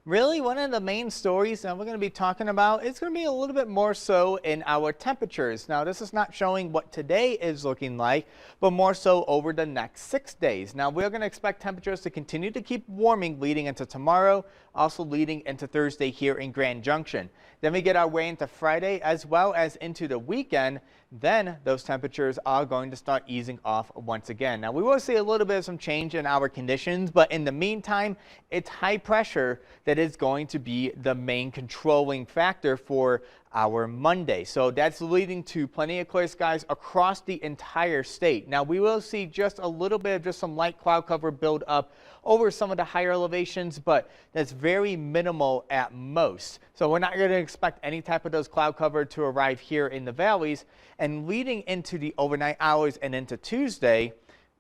Really, one of the main stories that we're going to be talking about is going to be a little bit more so in our temperatures. Now, this is not showing what today is looking like, but more so over the next 6 days. Now, we're going to expect temperatures to continue to keep warming leading into tomorrow, also leading into Thursday here in Grand Junction. Then we get our way into Friday as well as into the weekend. Then those temperatures are going to start easing off once again. Now, we will see a little bit of some change in our conditions, but in the meantime, it's high pressure that is going to be the main controlling factor for our Monday. So that's leading to plenty of clear skies across the entire state. Now, we will see just a little bit of just some light cloud cover build up over some of the higher elevations, but that's very minimal at most. So we're not going to expect any type of those cloud cover to arrive here in the valleys. And leading into the overnight hours and into Tuesday,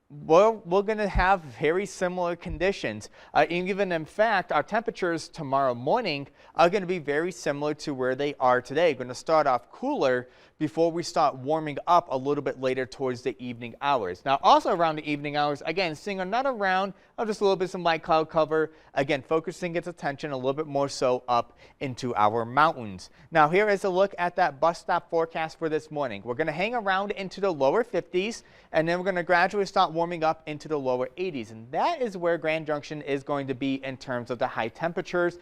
well, we're going to have very similar conditions. Even in fact, our temperatures tomorrow morning are going to be very similar to where they are today. Going to start off cooler before we start warming up a little bit later towards the evening hours. Now, also around the evening hours, again, seeing another round of just a little bit some light cloud cover. Again, focusing its attention a little bit more so up into our mountains. Now, here is a look at that bus stop forecast for this morning. We're going to hang around into the lower 50s, and then we're going to gradually start warming up into the lower 80s. And that is where Grand Junction is going to be in terms of the high temperatures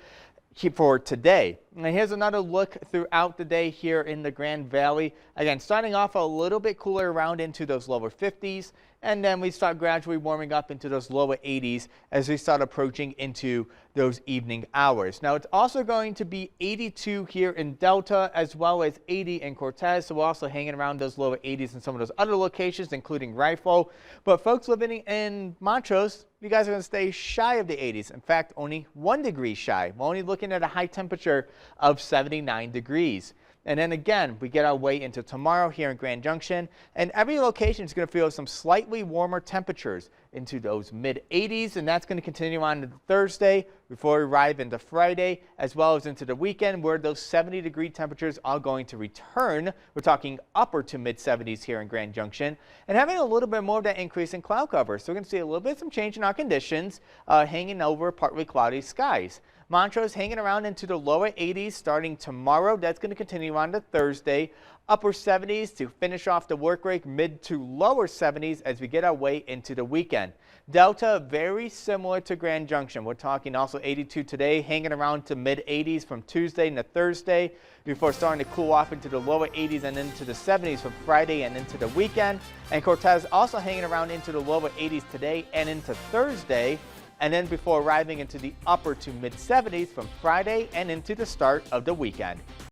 for today. And here's another look throughout the day here in the Grand Valley. Again, starting off a little bit cooler around into those lower 50s, and then we start gradually warming up into those lower 80s as we start approaching into those evening hours. Now, it's also going to be 82 here in Delta as well as 80 in Cortez. So we're also hanging around those lower 80s in some of those other locations, including Rifle. But folks living in Montrose, you guys are going to stay shy of the 80s. In fact, only 1 degree shy. We're only looking at a high temperature of 79 degrees. And then again, we get our way into tomorrow here in Grand Junction, and every location is going to feel some slightly warmer temperatures into those mid 80s, and that's going to continue on to Thursday before we arrive into Friday, as well as into the weekend where those 70-degree temperatures are going to return. We're talking upper to mid 70s here in Grand Junction, and having a little bit more of that increase in cloud cover. So we're going to see a little bit of some change in our conditions, hanging over partly cloudy skies. Montrose hanging around into the lower 80s starting tomorrow. That's going to continue on to Thursday. Upper 70s to finish off the work week, mid to lower 70s as we get our way into the weekend. Delta, very similar to Grand Junction. We're talking also 82 today, hanging around to mid 80s from Tuesday to Thursday before starting to cool off into the lower 80s and into the 70s from Friday and into the weekend. And Cortez also hanging around into the lower 80s today and into Thursday, and then before arriving into the upper to mid 70s from Friday and into the start of the weekend.